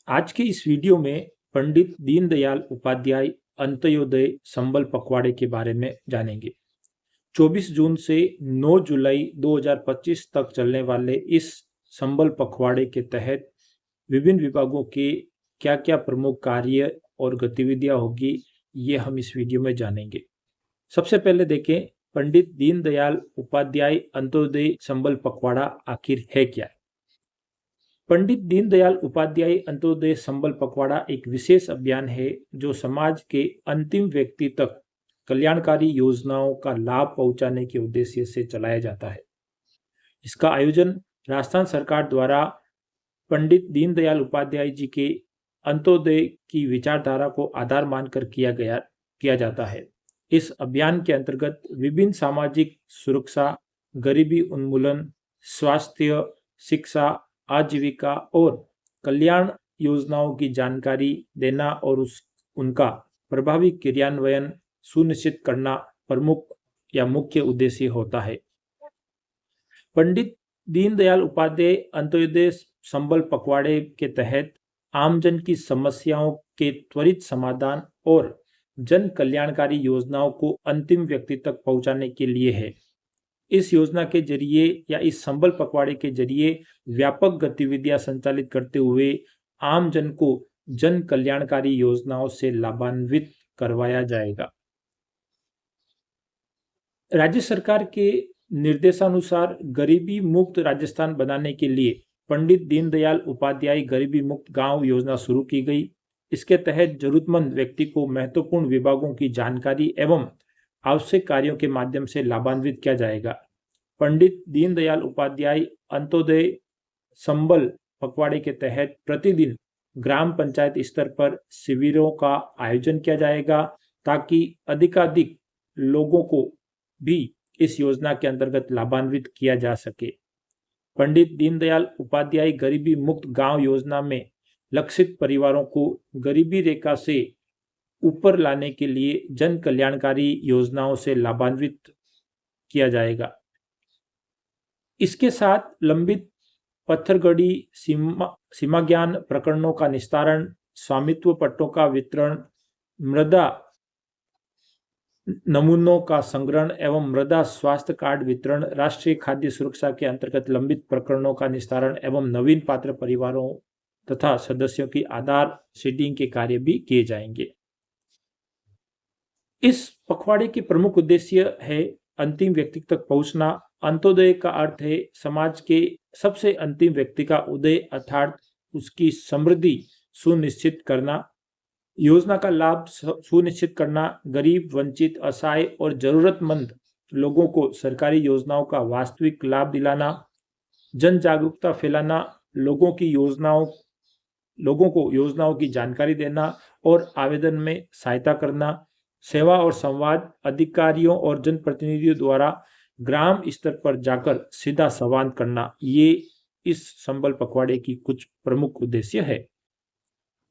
आज के इस वीडियो में पंडित दीनदयाल उपाध्याय अंत्योदय संबल पखवाड़े के बारे में जानेंगे। 24 जून से 9 जुलाई 2025 तक चलने वाले इस संबल पखवाड़े के तहत विभिन्न विभागों के क्या-क्या प्रमुख कार्य और गतिविधियां होगी, ये हम इस वीडियो में जानेंगे। सबसे पहले देखें, पंडित दीनदयाल उपाध्याय अंत्योदय संबल पखवाड़ा आखिर है क्या। पंडित दीनदयाल उपाध्याय अंत्योदय संबल पखवाड़ा एक विशेष अभियान है जो समाज के अंतिम व्यक्ति तक कल्याणकारी योजनाओं का लाभ पहुंचाने के उद्देश्य से चलाया जाता है। इसका आयोजन राजस्थान सरकार द्वारा पंडित दीनदयाल उपाध्याय जी के अंत्योदय की विचारधारा को आधार मानकर किया जाता है। इस अभियान के अंतर्गत विभिन्न सामाजिक सुरक्षा, गरीबी उन्मूलन, स्वास्थ्य, शिक्षा, आजीविका और कल्याण योजनाओं की जानकारी देना और उनका प्रभावी क्रियान्वयन सुनिश्चित करना प्रमुख या मुख्य उद्देश्य होता है। पंडित दीनदयाल उपाध्याय अंत्योदय संबल पखवाड़े के तहत आमजन की समस्याओं के त्वरित समाधान और जन कल्याणकारी योजनाओं को अंतिम व्यक्ति तक पहुंचाने के लिए है। इस योजना के जरिए या इस संबल पखवाड़े के जरिए व्यापक गतिविधियां संचालित करते हुए आम जन को जन कल्याणकारी योजनाओं से लाभान्वित करवाया जाएगा। राज्य सरकार के निर्देशानुसार गरीबी मुक्त राजस्थान बनाने के लिए पंडित दीनदयाल उपाध्याय गरीबी मुक्त गांव योजना शुरू की गई। इसके तहत जरूरतमंद व्यक्ति को महत्वपूर्ण विभागों की जानकारी एवं आवश्यक कार्यों के माध्यम से लाभान्वित किया जाएगा। पंडित दीनदयाल उपाध्याय अंत्योदय संबल पखवाड़े के तहत प्रतिदिन ग्राम पंचायत स्तर पर शिविरों का आयोजन किया जाएगा ताकि अधिकाधिक लोगों को भी इस योजना के अंतर्गत लाभान्वित किया जा सके। पंडित दीनदयाल उपाध्याय गरीबी मुक्त गांव योजना में लक्षित परिवारों को गरीबी रेखा से ऊपर लाने के लिए जन कल्याणकारी योजनाओं से लाभान्वित किया जाएगा। इसके साथ लंबित पत्थरगड़ी सीमा ज्ञान प्रकरणों का निस्तारण, स्वामित्व पट्टों का वितरण, मृदा नमूनों का संग्रहण एवं मृदा स्वास्थ्य कार्ड वितरण, राष्ट्रीय खाद्य सुरक्षा के अंतर्गत लंबित प्रकरणों का निस्तारण एवं नवीन पात्र परिवारों तथा सदस्यों की आधार सीडिंग के कार्य भी किए जाएंगे। इस पखवाड़े के प्रमुख उद्देश्य है अंतिम व्यक्ति तक पहुंचना। अंत्योदय का अर्थ है समाज के सबसे अंतिम व्यक्ति का उदय अर्थात उसकी समृद्धि सुनिश्चित करना। योजना का लाभ सुनिश्चित करना, गरीब, वंचित, असहाय और जरूरतमंद लोगों को सरकारी योजनाओं का वास्तविक लाभ दिलाना, जन जागरूकता फैलाना, लोगों को योजनाओं की जानकारी देना और आवेदन में सहायता करना, सेवा और संवाद, अधिकारियों और जनप्रतिनिधियों द्वारा ग्राम स्तर पर जाकर सीधा संवाद करना, ये इस संबल पखवाड़े की कुछ प्रमुख उद्देश्य है।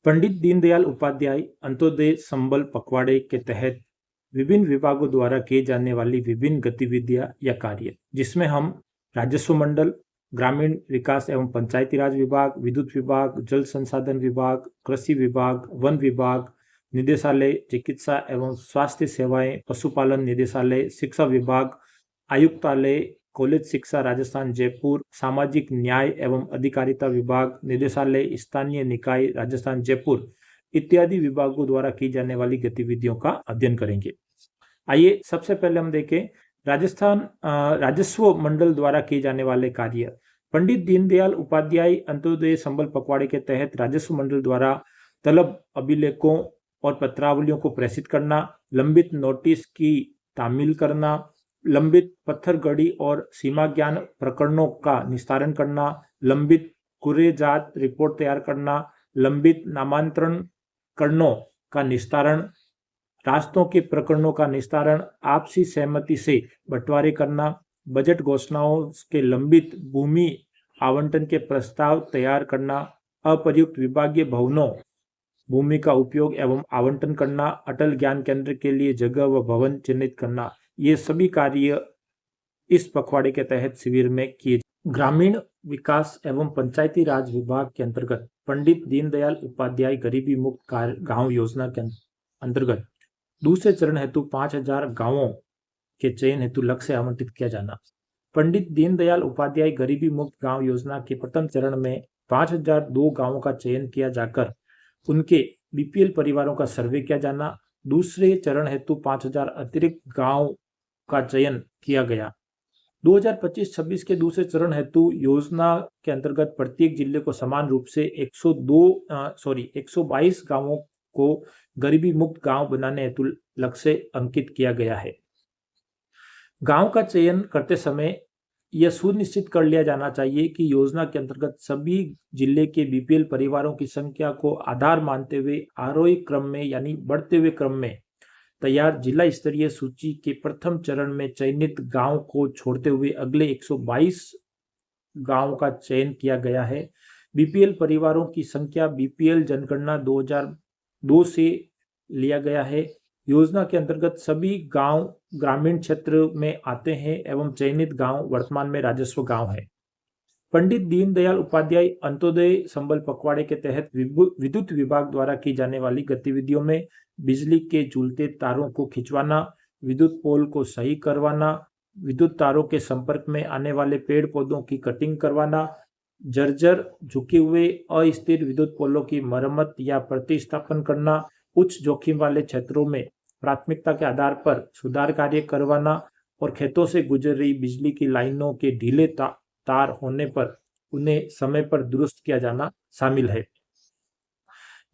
पंडित दीनदयाल उपाध्याय अंत्योदय संबल पखवाड़े के तहत विभिन्न विभागों द्वारा किए जाने वाली विभिन्न गतिविधियां या कार्य, जिसमें हम राजस्व मंडल, ग्रामीण विकास एवं पंचायती राज विभाग, विद्युत विभाग, जल संसाधन विभाग, कृषि विभाग, वन विभाग, निदेशालय, चिकित्सा एवं स्वास्थ्य सेवाएं, पशुपालन निदेशालय, शिक्षा विभाग, आयुक्तालय, कॉलेज शिक्षा राजस्थान जयपुर, सामाजिक न्याय एवं अधिकारिता विभाग, निदेशालय, स्थानीय निकाय राजस्थान जयपुर इत्यादि विभागों द्वारा की जाने वाली गतिविधियों का अध्ययन करेंगे। आइए सबसे पहले हम देखें राजस्थान राजस्व मंडल द्वारा किए जाने वाले कार्य। पंडित दीनदयाल उपाध्याय अंत्योदय संबल पखवाड़े के तहत राजस्व मंडल द्वारा तलब अभिलेखों और पत्रावलियों को प्रेषित करना, लंबित नोटिस की तामील करना, लंबित पत्थरगड़ी और सीमा ज्ञान प्रकरणों का निस्तारण करना, लंबित कुरेजात रिपोर्ट तैयार करना, लंबित नामांतरणों का निस्तारण, रास्तों के प्रकरणों का निस्तारण, आपसी सहमति से बंटवारे करना, बजट घोषणाओं के लंबित भूमि आवंटन के प्रस्ताव तैयार करना, अप्रयुक्त विभागीय भवनों भूमि का उपयोग एवं आवंटन करना, अटल ज्ञान केंद्र के लिए जगह व भवन चिन्हित करना, ये सभी कार्य इस पखवाड़े के तहत शिविर में किए। ग्रामीण विकास एवं पंचायती राज विभाग के अंतर्गत पंडित दीनदयाल उपाध्याय गरीबी मुक्त गांव योजना के अंतर्गत दूसरे चरण हेतु 5,000 गांवों के चयन हेतु लक्ष्य आवंटित किया जाना। पंडित दीनदयाल उपाध्याय गरीबी मुक्त गांव योजना के प्रथम चरण में 5,002 गांवों का चयन किया जाकर उनके बीपीएल परिवारों का सर्वे किया जाना। दूसरे चरण हेतु 5,000 अतिरिक्त गांव का चयन किया गया। 2025-26 के दूसरे चरण हेतु योजना के अंतर्गत प्रत्येक जिले को समान रूप से 122 गांवों को गरीबी मुक्त गांव बनाने हेतु लक्ष्य अंकित किया गया है। गांव का चयन करते समय यह सुनिश्चित कर लिया जाना चाहिए कि योजना के अंतर्गत सभी जिले के बीपीएल परिवारों की संख्या को आधार मानते हुए आरोही क्रम में यानी बढ़ते हुए क्रम में तैयार जिला स्तरीय सूची के प्रथम चरण में चयनित गांव को छोड़ते हुए अगले 122 गांव का चयन किया गया है। बीपीएल परिवारों की संख्या बीपीएल जनगणना 2002 से लिया गया है। योजना के अंतर्गत सभी गांव ग्रामीण क्षेत्र में आते हैं एवं चयनित गांव वर्तमान में राजस्व गांव है। पंडित दीनदयाल उपाध्याय अंत्योदय संबल पखवाड़े के तहत विद्युत विभाग द्वारा की जाने वाली गतिविधियों में बिजली के झूलते तारों को खिंचवाना, विद्युत पोल को सही करवाना, विद्युत तारों के संपर्क में आने वाले पेड़ पौधों की कटिंग करवाना, जर्जर झुके हुए अस्थिर विद्युत पोलों की मरम्मत या प्रतिस्थापन करना, उच्च जोखिम वाले क्षेत्रों में प्राथमिकता के आधार पर सुधार कार्य करवाना और खेतों से गुजर रही बिजली की लाइनों के ढीले तार होने पर उन्हें समय पर दुरुस्त किया जाना शामिल है।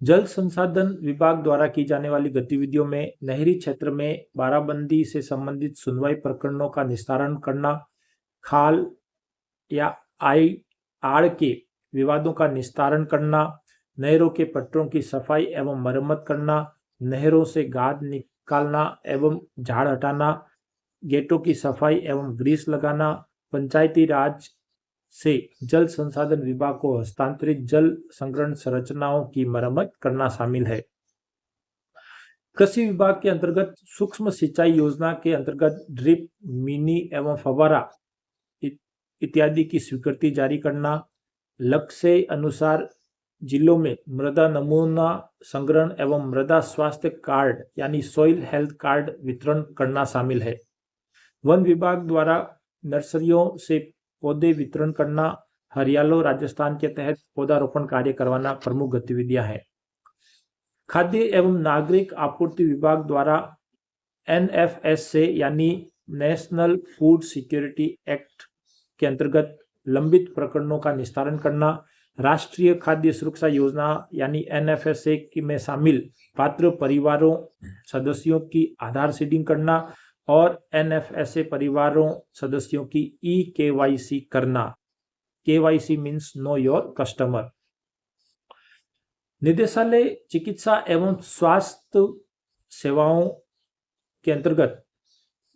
जल संसाधन विभाग द्वारा की जाने वाली गतिविधियों में नहरी क्षेत्र में बाराबंदी से संबंधित सुनवाई प्रकरणों का निस्तारण करना, खाल या आड़ के विवादों का निस्तारण करना, नहरों के पट्टों की सफाई एवं मरम्मत करना, नहरों से गाद निकालना एवं झाड़ हटाना, गेटों की सफाई एवं ग्रीस लगाना, पंचायती राज से जल संसाधन विभाग को हस्तांतरित जल संग्रहण संरचनाओं की मरम्मत करना शामिल है। कृषि विभाग के अंतर्गत सूक्ष्म सिंचाई योजना के अंतर्गत ड्रिप, मिनी एवं फव्वारा इत्यादि की स्वीकृति जारी करना, लक्ष्य अनुसार जिलों में मृदा नमूना संग्रहण एवं मृदा स्वास्थ्य कार्ड यानी सॉइल हेल्थ कार्ड वितरण करना शामिल है। वन विभाग द्वारा नर्सरियों से पौधे वितरण करना, हरियालो राजस्थान के तहत पौधारोपण कार्य करवाना प्रमुख गतिविधियां हैं। खाद्य एवं नागरिक आपूर्ति विभाग द्वारा एनएफएस से यानी नेशनल फूड सिक्योरिटी एक्ट के अंतर्गत लंबित प्रकरणों का निस्तारण करना, राष्ट्रीय खाद्य सुरक्षा योजना यानी एनएफएसए में शामिल पात्र परिवारों सदस्यों की आधार सीडिंग करना और एनएफएसए परिवारों सदस्यों की ई-केवाईसी करना। KYC means know your customer. निदेशालय चिकित्सा एवं स्वास्थ्य सेवाओं के अंतर्गत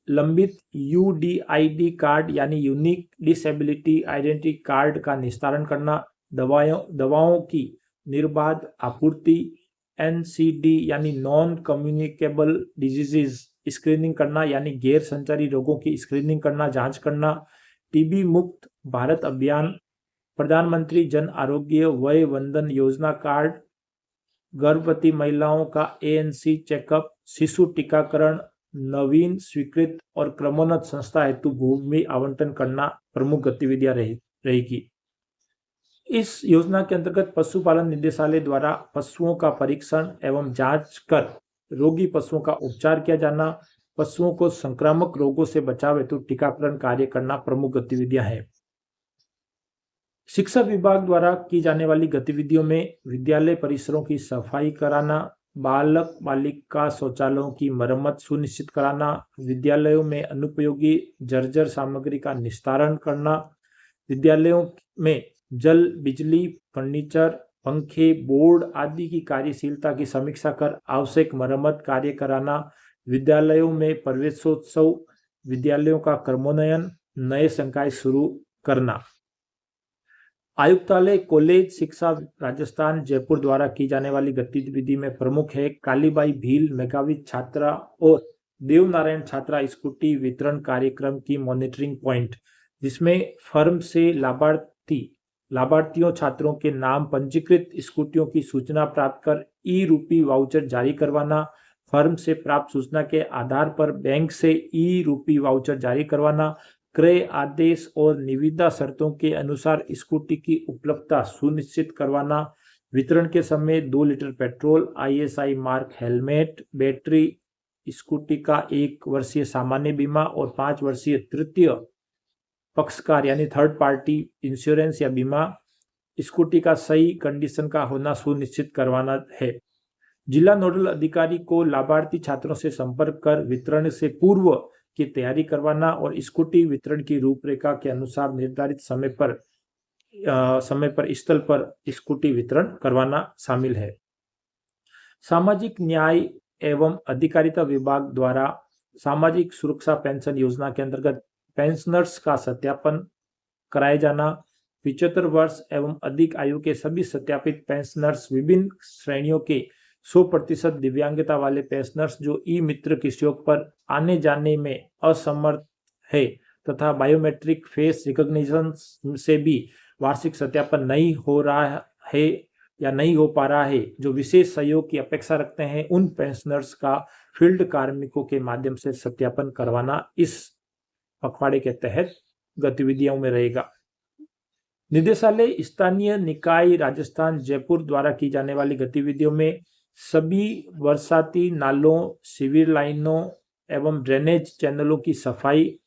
लंबित यूडीआईडी कार्ड यानी यूनिक डिसेबिलिटी आइडेंटिटी कार्ड का निस्तारण करना, दवाओं की निर्बाध आपूर्ति, एनसीडी यानी नॉन कम्युनिकेबल डिजीजेज स्क्रीनिंग करना यानी गैर संचारी रोगों की स्क्रीनिंग करना, जांच करना, टीबी मुक्त भारत अभियान, प्रधानमंत्री जन आरोग्य वय वंदन योजना कार्ड, गर्भवती महिलाओं का एएनसी चेकअप, शिशु टीकाकरण, नवीन स्वीकृत और क्रमोन्नत संस्था हेतु भूमि आवंटन करना प्रमुख गतिविधियां रहेगी। इस योजना के अंतर्गत पशुपालन निदेशालय द्वारा पशुओं का परीक्षण एवं जांच कर रोगी पशुओं का उपचार किया जाना, पशुओं को संक्रामक रोगों से बचाव हेतु टीकाकरण कार्य करना प्रमुख गतिविधियां हैं। शिक्षा विभाग द्वारा की जाने वाली गतिविधियों में विद्यालय परिसरों की सफाई कराना, बालक बालिका शौचालयों की मरम्मत सुनिश्चित कराना, विद्यालयों में अनुपयोगी जर्जर सामग्री का निस्तारण करना, विद्यालयों में जल, बिजली, फर्नीचर, पंखे, बोर्ड आदि की कार्यशीलता की समीक्षा कर आवश्यक मरम्मत कार्य कराना, विद्यालयों में प्रवेशोत्सव, विद्यालयों का क्रमोन्नयन, नए संकाय शुरू करना। आयुक्तालय कॉलेज शिक्षा राजस्थान जयपुर द्वारा की जाने वाली गतिविधि में प्रमुख है कालीबाई भील मेघावित छात्रा और देवनारायण छात्रा स्कूटी वितरण कार्यक्रम की मॉनिटरिंग पॉइंट, जिसमें फर्म से लाभार्थी लाभार्थियों छात्रों के नाम पंजीकृत स्कूटियों की सूचना प्राप्त कर ई रूपी वाउचर जारी करवाना, फर्म से प्राप्त सूचना के आधार पर बैंक से ई रूपी वाउचर जारी करवाना, क्रय आदेश और निविदा शर्तों के अनुसार स्कूटी की उपलब्धता सुनिश्चित करवाना, वितरण के समय 2 litre petrol, ISI mark helmet, battery, scooty का 1 वर्षीय सामान्य बीमा और 5 वर्षीय तृतीय पक्षकार यानी थर्ड पार्टी इंश्योरेंस या बीमा, स्कूटी का सही कंडीशन का होना सुनिश्चित करवाना है। जिला नोडल अधिकारी को लाभार्थी छात्रों से संपर्क कर वितरण से पूर्व की तैयारी करवाना और स्कूटी वितरण की रूपरेखा के अनुसार निर्धारित समय पर स्थल पर स्कूटी वितरण करवाना शामिल है। सामाजिक न्याय एवं अधिकारिता विभाग द्वारा सामाजिक सुरक्षा पेंशन योजना के अंतर्गत पेंशनर्स का सत्यापन कराया जाना, 75 वर्ष एवं अधिक आयु के सभी सत्यापित पेंशनर्स, विभिन्न श्रेणियों के 100% दिव्यांगता वाले पेंशनर्स जो ई मित्र किस्यों पर आने जाने में असमर्थ है तथा बायोमेट्रिक फेस रिकॉग्निशन से भी वार्षिक सत्यापन नहीं हो रहा है या नहीं हो पा रहा है, जो विशेष सहयोग की अपेक्षा रखते हैं, उन पेंशनर्स का फील्ड कार्मिकों के माध्यम से सत्यापन करवाना इस पखवाड़े के तहत गतिविधियों में रहेगा। निदेशालय स्थानीय निकाय राजस्थान जयपुर द्वारा की जाने वाली गतिविधियों में सभी बरसाती नालों, सीवर लाइनों एवं ड्रेनेज चैनलों की सफाई,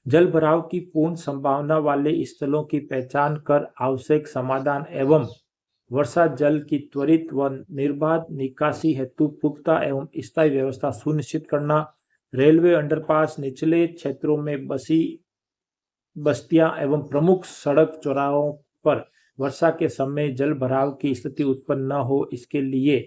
जल भराव की पूर्ण संभावना वाले स्थलों की पहचान कर आवश्यक समाधान एवं वर्षा जल की त्वरित व निर्बाध निकासी हेतु पुख्ता एवं स्थायी व्यवस्था सुनिश्चित करना, रेलवे अंडरपास, निचले क्षेत्रों में बस्तियां एवं प्रमुख सड़क चौराहों पर वर्षा के समय जल भराव की स्थिति उत्पन्न न हो, इसके लिए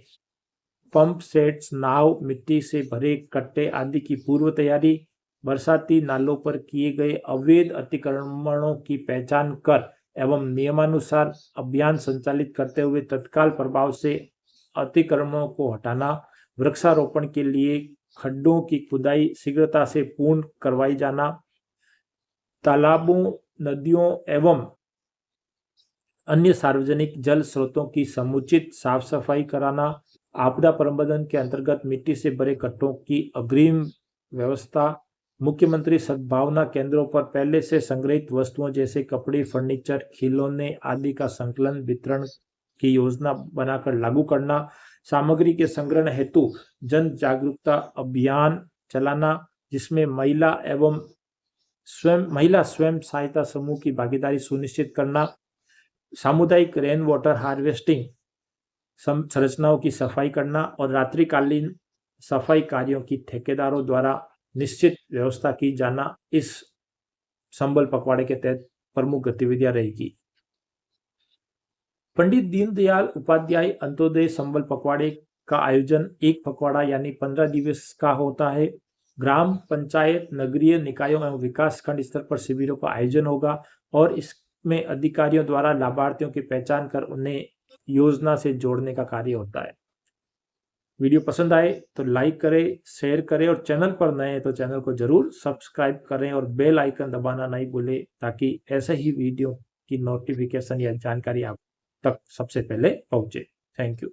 पंप सेट्स, नाव, मिट्टी से भरे कट्टे आदि की पूर्व तैयारी, बरसाती नालों पर किए गए अवैध अतिक्रमणों की पहचान कर एवं नियमानुसार अभियान संचालित करते हुए तत्काल प्रभाव से अतिक्रमणों को हटाना, वृक्षारोपण के लिए खड्डों की खुदाई शीघ्रता से पूर्ण करवाई जाना, तालाबों, नदियों एवं अन्य सार्वजनिक जल स्रोतों की समुचित साफ सफाई कराना, आपदा प्रबंधन के अंतर्गत मिट्टी से भरे कट्टों की अग्रिम व्यवस्था, मुख्यमंत्री सद्भावना केंद्रों पर पहले से संग्रहित वस्तुओं जैसे कपड़े, फर्नीचर, खिलौने आदि का संकलन वितरण की योजना बनाकर लागू करना, सामग्री के संग्रहण हेतु जन जागरूकता अभियान चलाना जिसमें महिला स्वयं सहायता समूह की भागीदारी सुनिश्चित करना, सामुदायिक रेन वाटर हार्वेस्टिंग संरचनाओं की सफाई करना और रात्रिकालीन सफाई कार्यों की ठेकेदारों द्वारा निश्चित व्यवस्था की जाना इस संबल पखवाड़े के तहत प्रमुख गतिविधियां रहेगी। पंडित दीनदयाल उपाध्याय अंत्योदय संबल पखवाड़े का आयोजन एक पखवाड़ा यानी 15 दिवस का होता है। ग्राम पंचायत, नगरीय निकायों एवं विकास खंड स्तर पर शिविरों का आयोजन होगा और इसमें अधिकारियों द्वारा लाभार्थियों की पहचान कर उन्हें योजना से जोड़ने का कार्य होता है। वीडियो पसंद आए तो लाइक करें, शेयर करें और चैनल पर नए हैं तो चैनल को जरूर सब्सक्राइब करें और बेल आइकन दबाना नहीं भूलें ताकि ऐसे ही वीडियो की नोटिफिकेशन या जानकारी आप तक सबसे पहले पहुंचे। Thank you.